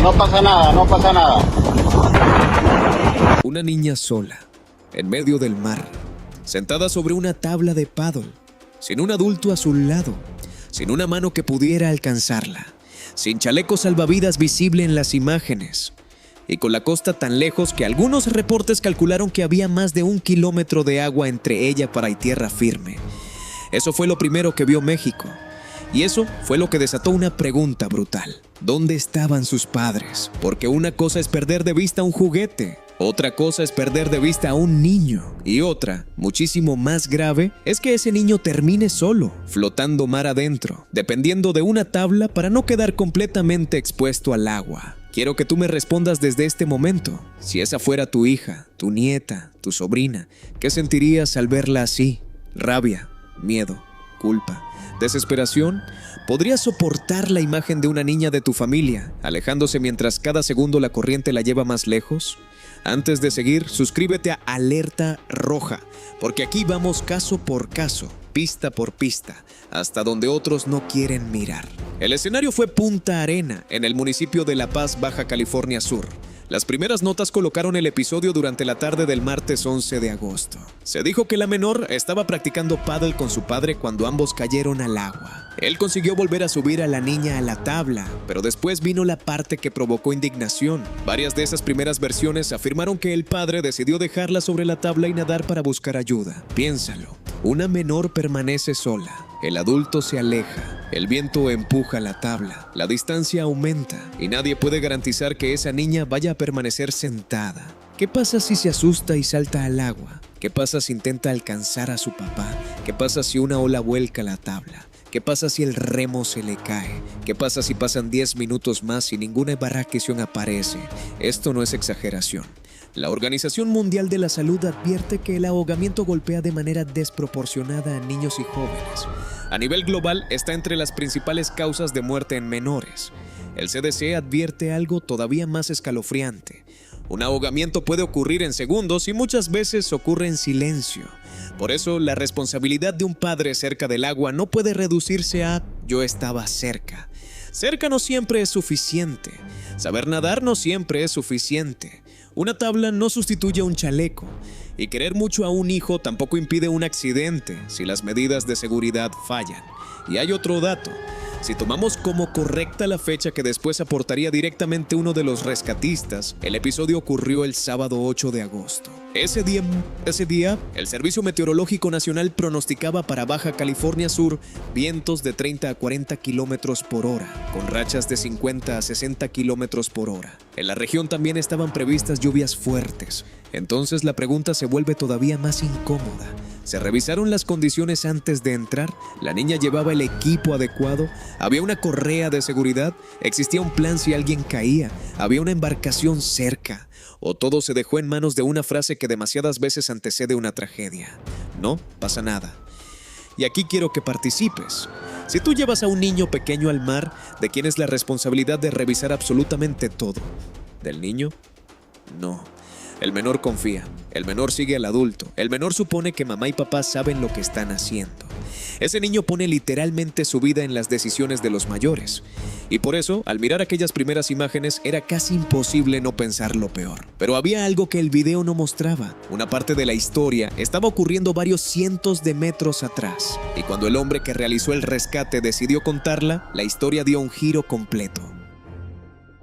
no pasa nada, no pasa nada. Una niña sola, en medio del mar, sentada sobre una tabla de paddle, sin un adulto a su lado, sin una mano que pudiera alcanzarla, sin chaleco salvavidas visible en las imágenes, y con la costa tan lejos que algunos reportes calcularon que había más de 1 kilómetro de agua entre ella y tierra firme. Eso fue lo primero que vio México. Y eso fue lo que desató una pregunta brutal. ¿Dónde estaban sus padres? Porque una cosa es perder de vista un juguete, otra cosa es perder de vista a un niño. Y otra, muchísimo más grave, es que ese niño termine solo, flotando mar adentro, dependiendo de una tabla para no quedar completamente expuesto al agua. Quiero que tú me respondas desde este momento. Si esa fuera tu hija, tu nieta, tu sobrina, ¿qué sentirías al verla así? ¿Rabia, miedo, culpa, desesperación? ¿Podrías soportar la imagen de una niña de tu familia, alejándose mientras cada segundo la corriente la lleva más lejos? Antes de seguir, suscríbete a Alerta Roja, porque aquí vamos caso por caso, pista por pista, hasta donde otros no quieren mirar. El escenario fue Punta Arena, en el municipio de La Paz, Baja California Sur. Las primeras notas colocaron el episodio durante la tarde del martes 11 de agosto. Se dijo que la menor estaba practicando paddle con su padre cuando ambos cayeron al agua. Él consiguió volver a subir a la niña a la tabla, pero después vino la parte que provocó indignación. Varias de esas primeras versiones afirmaron que el padre decidió dejarla sobre la tabla y nadar para buscar ayuda. Piénsalo, una menor permanece sola, el adulto se aleja. El viento empuja la tabla, la distancia aumenta y nadie puede garantizar que esa niña vaya a permanecer sentada. ¿Qué pasa si se asusta y salta al agua? ¿Qué pasa si intenta alcanzar a su papá? ¿Qué pasa si una ola vuelca la tabla? ¿Qué pasa si el remo se le cae? ¿Qué pasa si pasan 10 minutos más y ninguna embarcación aparece? Esto no es exageración. La Organización Mundial de la Salud advierte que el ahogamiento golpea de manera desproporcionada a niños y jóvenes. A nivel global, está entre las principales causas de muerte en menores. El CDC advierte algo todavía más escalofriante. Un ahogamiento puede ocurrir en segundos y muchas veces ocurre en silencio. Por eso, la responsabilidad de un padre cerca del agua no puede reducirse a «yo estaba cerca». Cerca no siempre es suficiente. Saber nadar no siempre es suficiente. Una tabla no sustituye a un chaleco. Y querer mucho a un hijo tampoco impide un accidente si las medidas de seguridad fallan. Y hay otro dato. Si tomamos como correcta la fecha que después aportaría directamente uno de los rescatistas, el episodio ocurrió el sábado 8 de agosto. Ese día, el Servicio Meteorológico Nacional pronosticaba para Baja California Sur vientos de 30 a 40 kilómetros por hora, con rachas de 50 a 60 kilómetros por hora. En la región también estaban previstas lluvias fuertes. Entonces la pregunta se vuelve todavía más incómoda. ¿Se revisaron las condiciones antes de entrar? ¿La niña llevaba el equipo adecuado? ¿Había una correa de seguridad? ¿Existía un plan si alguien caía? ¿Había una embarcación cerca? ¿O todo se dejó en manos de una frase que demasiadas veces antecede una tragedia? No pasa nada. Y aquí quiero que participes. Si tú llevas a un niño pequeño al mar, ¿de quién es la responsabilidad de revisar absolutamente todo? ¿Del niño? No. El menor confía, el menor sigue al adulto, el menor supone que mamá y papá saben lo que están haciendo. Ese niño pone literalmente su vida en las decisiones de los mayores. Y por eso, al mirar aquellas primeras imágenes, era casi imposible no pensar lo peor. Pero había algo que el video no mostraba. Una parte de la historia estaba ocurriendo varios cientos de metros atrás. Y cuando el hombre que realizó el rescate decidió contarla, la historia dio un giro completo.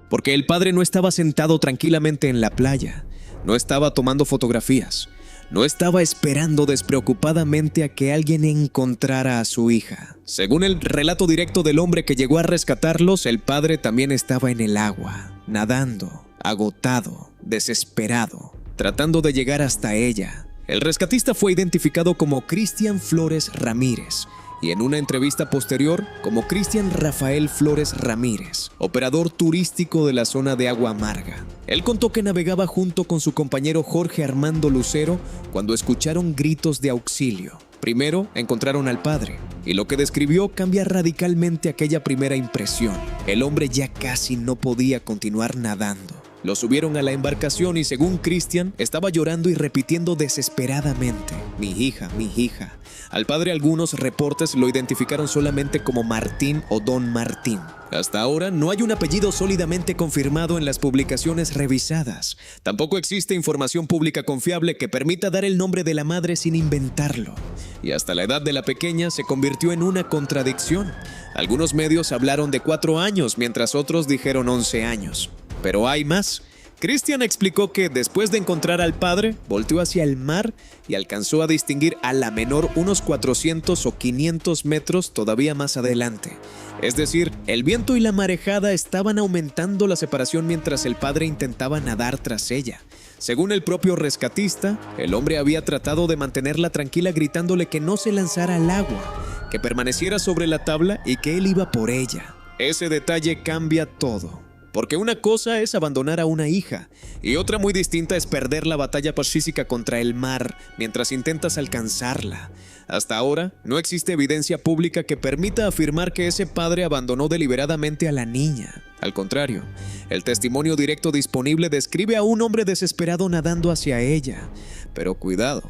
Porque el padre no estaba sentado tranquilamente en la playa. No estaba tomando fotografías. No estaba esperando despreocupadamente a que alguien encontrara a su hija. Según el relato directo del hombre que llegó a rescatarlos, el padre también estaba en el agua, nadando, agotado, desesperado, tratando de llegar hasta ella. El rescatista fue identificado como Cristian Flores Ramírez y en una entrevista posterior como Cristian Rafael Flores Ramírez, operador turístico de la zona de Agua Amarga. Él contó que navegaba junto con su compañero Jorge Armando Lucero cuando escucharon gritos de auxilio. Primero encontraron al padre, y lo que describió cambia radicalmente aquella primera impresión. El hombre ya casi no podía continuar nadando. Lo subieron a la embarcación y, según Christian, estaba llorando y repitiendo desesperadamente: mi hija, mi hija. Al padre algunos reportes lo identificaron solamente como Martín o Don Martín. Hasta ahora no hay un apellido sólidamente confirmado en las publicaciones revisadas. Tampoco existe información pública confiable que permita dar el nombre de la madre sin inventarlo. Y hasta la edad de la pequeña se convirtió en una contradicción. Algunos medios hablaron de 4 años, mientras otros dijeron 11 años. Pero hay más. Christian explicó que después de encontrar al padre, volteó hacia el mar y alcanzó a distinguir a la menor unos 400 o 500 metros todavía más adelante. Es decir, el viento y la marejada estaban aumentando la separación mientras el padre intentaba nadar tras ella. Según el propio rescatista, el hombre había tratado de mantenerla tranquila gritándole que no se lanzara al agua, que permaneciera sobre la tabla y que él iba por ella. Ese detalle cambia todo. Porque una cosa es abandonar a una hija y otra muy distinta es perder la batalla pacífica contra el mar mientras intentas alcanzarla. Hasta ahora, no existe evidencia pública que permita afirmar que ese padre abandonó deliberadamente a la niña. Al contrario, el testimonio directo disponible describe a un hombre desesperado nadando hacia ella. Pero cuidado,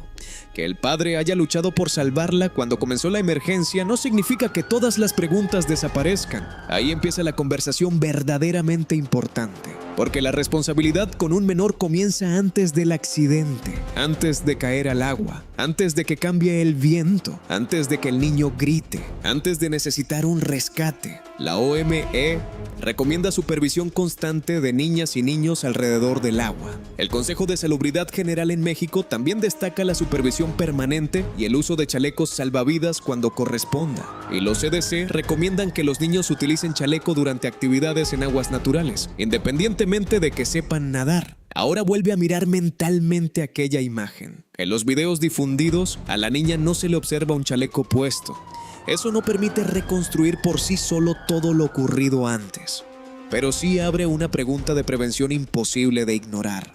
que el padre haya luchado por salvarla cuando comenzó la emergencia no significa que todas las preguntas desaparezcan. Ahí empieza la conversación verdaderamente importante. Porque la responsabilidad con un menor comienza antes del accidente, antes de caer al agua, antes de que cambie el viento, antes de que el niño grite, antes de necesitar un rescate. La OME recomienda supervisión constante de niñas y niños alrededor del agua. El Consejo de Salubridad General en México también destaca la supervisión permanente y el uso de chalecos salvavidas cuando corresponda. Y los CDC recomiendan que los niños utilicen chaleco durante actividades en aguas naturales, independientemente de que sepan nadar. Ahora vuelve a mirar mentalmente aquella imagen. En los videos difundidos, a la niña no se le observa un chaleco puesto. Eso no permite reconstruir por sí solo todo lo ocurrido antes. Pero sí abre una pregunta de prevención imposible de ignorar.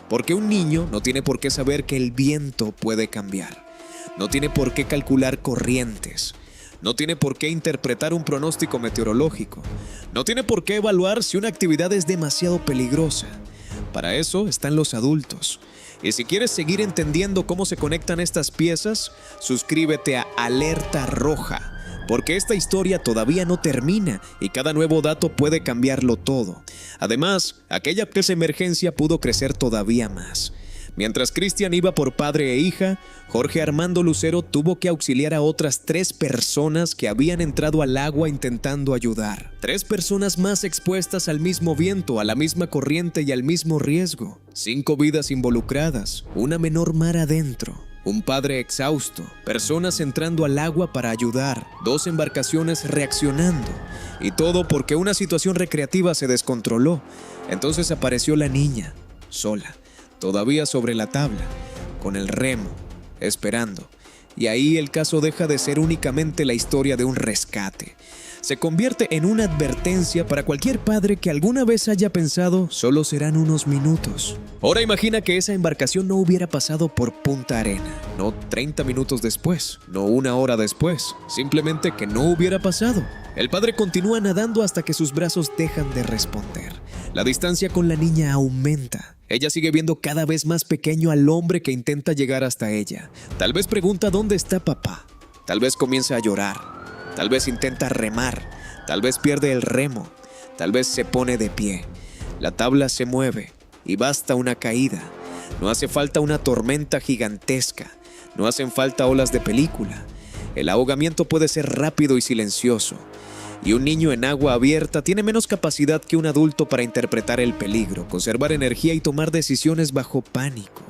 Porque un niño no tiene por qué saber que el viento puede cambiar. No tiene por qué calcular corrientes. No tiene por qué interpretar un pronóstico meteorológico. No tiene por qué evaluar si una actividad es demasiado peligrosa. Para eso están los adultos. Y si quieres seguir entendiendo cómo se conectan estas piezas, suscríbete a Alerta Roja, porque esta historia todavía no termina y cada nuevo dato puede cambiarlo todo. Además, aquella emergencia pudo crecer todavía más. Mientras Christian iba por padre e hija, Jorge Armando Lucero tuvo que auxiliar a otras 3 personas que habían entrado al agua intentando ayudar. 3 personas más expuestas al mismo viento, a la misma corriente y al mismo riesgo. 5 vidas involucradas, una menor mar adentro. Un padre exhausto, personas entrando al agua para ayudar, 2 embarcaciones reaccionando. Y todo porque una situación recreativa se descontroló. Entonces apareció la niña, sola. Todavía sobre la tabla, con el remo, esperando. Y ahí el caso deja de ser únicamente la historia de un rescate. Se convierte en una advertencia para cualquier padre que alguna vez haya pensado solo serán unos minutos. Ahora imagina que esa embarcación no hubiera pasado por Punta Arena, no 30 minutos después, no 1 hora después, simplemente que no hubiera pasado. El padre continúa nadando hasta que sus brazos dejan de responder. La distancia con la niña aumenta. Ella sigue viendo cada vez más pequeño al hombre que intenta llegar hasta ella. Tal vez pregunta dónde está papá. Tal vez comienza a llorar. Tal vez intenta remar. Tal vez pierde el remo. Tal vez se pone de pie. La tabla se mueve y basta una caída. No hace falta una tormenta gigantesca. No hacen falta olas de película. El ahogamiento puede ser rápido y silencioso. Y un niño en agua abierta tiene menos capacidad que un adulto para interpretar el peligro, conservar energía y tomar decisiones bajo pánico.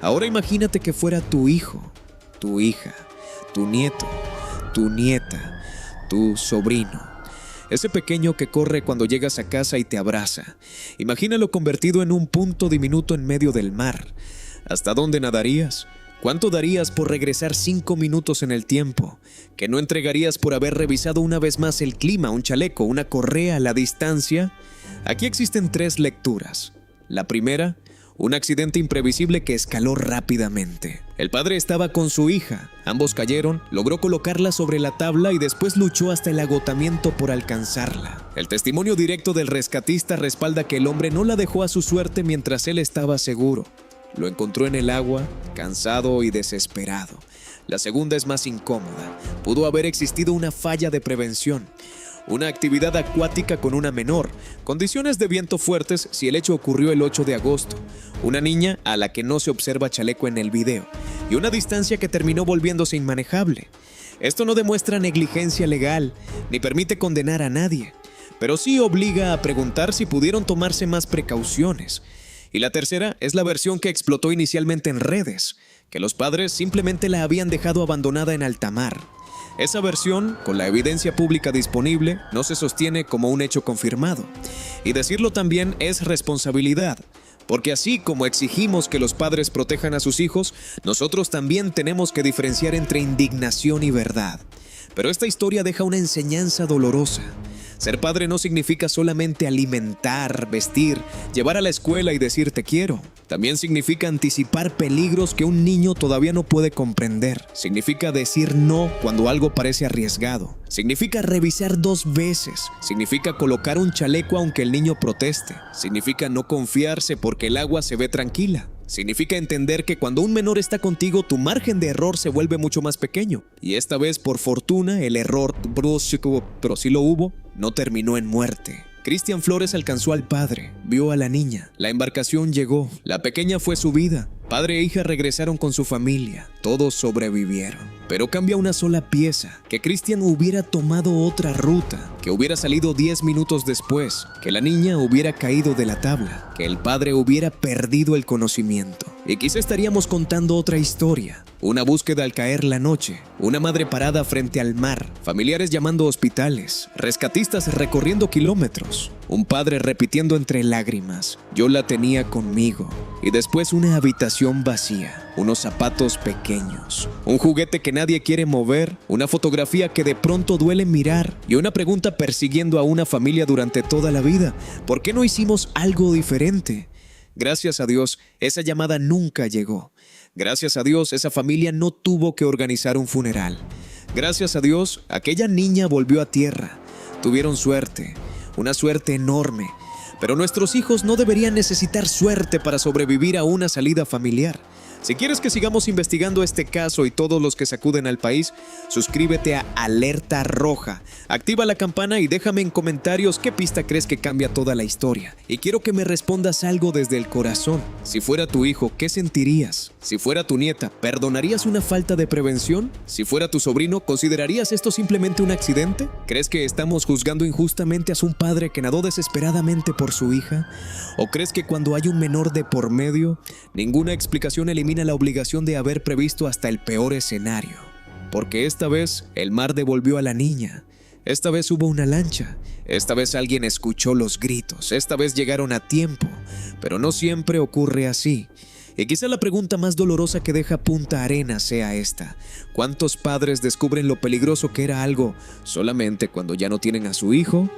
Ahora imagínate que fuera tu hijo, tu hija, tu nieto, tu nieta, tu sobrino. Ese pequeño que corre cuando llegas a casa y te abraza. Imagínalo convertido en un punto diminuto en medio del mar. ¿Hasta dónde nadarías? ¿Cuánto darías por regresar 5 minutos en el tiempo? ¿Que no entregarías por haber revisado una vez más el clima, un chaleco, una correa, la distancia? Aquí existen 3 lecturas. La primera, un accidente imprevisible que escaló rápidamente. El padre estaba con su hija. Ambos cayeron, logró colocarla sobre la tabla y después luchó hasta el agotamiento por alcanzarla. El testimonio directo del rescatista respalda que el hombre no la dejó a su suerte mientras él estaba seguro. Lo encontró en el agua, cansado y desesperado. La segunda es más incómoda. Pudo haber existido una falla de prevención. Una actividad acuática con una menor, condiciones de viento fuertes si el hecho ocurrió el 8 de agosto, una niña a la que no se observa chaleco en el video y una distancia que terminó volviéndose inmanejable. Esto no demuestra negligencia legal ni permite condenar a nadie, pero sí obliga a preguntar si pudieron tomarse más precauciones. Y la tercera es la versión que explotó inicialmente en redes, que los padres simplemente la habían dejado abandonada en alta mar. Esa versión, con la evidencia pública disponible, no se sostiene como un hecho confirmado. Y decirlo también es responsabilidad, porque así como exigimos que los padres protejan a sus hijos, nosotros también tenemos que diferenciar entre indignación y verdad. Pero esta historia deja una enseñanza dolorosa. Ser padre no significa solamente alimentar, vestir, llevar a la escuela y decir te quiero. También significa anticipar peligros que un niño todavía no puede comprender. Significa decir no cuando algo parece arriesgado. Significa revisar 2 veces. Significa colocar un chaleco aunque el niño proteste. Significa no confiarse porque el agua se ve tranquila. Significa entender que cuando un menor está contigo, tu margen de error se vuelve mucho más pequeño. Y esta vez, por fortuna, el error, pero sí lo hubo, no terminó en muerte. Cristian Flores alcanzó al padre, vio a la niña, la embarcación llegó, la pequeña fue subida, padre e hija regresaron con su familia, todos sobrevivieron. Pero cambia una sola pieza, que Cristian hubiera tomado otra ruta, que hubiera salido 10 minutos después, que la niña hubiera caído de la tabla, que el padre hubiera perdido el conocimiento. Y quizá estaríamos contando otra historia. Una búsqueda al caer la noche, una madre parada frente al mar, familiares llamando a hospitales, rescatistas recorriendo kilómetros, un padre repitiendo entre lágrimas, yo la tenía conmigo, y después una habitación vacía, unos zapatos pequeños, un juguete que nadie quiere mover, una fotografía que de pronto duele mirar y una pregunta persiguiendo a una familia durante toda la vida, ¿por qué no hicimos algo diferente? Gracias a Dios, esa llamada nunca llegó. Gracias a Dios, esa familia no tuvo que organizar un funeral. Gracias a Dios, aquella niña volvió a tierra. Tuvieron suerte, una suerte enorme. Pero nuestros hijos no deberían necesitar suerte para sobrevivir a una salida familiar. Si quieres que sigamos investigando este caso y todos los que sacuden al país, suscríbete a Alerta Roja, activa la campana y déjame en comentarios qué pista crees que cambia toda la historia. Y quiero que me respondas algo desde el corazón. Si fuera tu hijo, ¿qué sentirías? Si fuera tu nieta, ¿perdonarías una falta de prevención? Si fuera tu sobrino, ¿considerarías esto simplemente un accidente? ¿Crees que estamos juzgando injustamente a un padre que nadó desesperadamente por su hija? ¿O crees que cuando hay un menor de por medio, ninguna explicación elimina la obligación de haber previsto hasta el peor escenario? Porque esta vez el mar devolvió a la niña. Esta vez hubo una lancha. Esta vez alguien escuchó los gritos. Esta vez llegaron a tiempo. Pero no siempre ocurre así. Y quizá la pregunta más dolorosa que deja Punta Arenas sea esta: ¿cuántos padres descubren lo peligroso que era algo solamente cuando ya no tienen a su hijo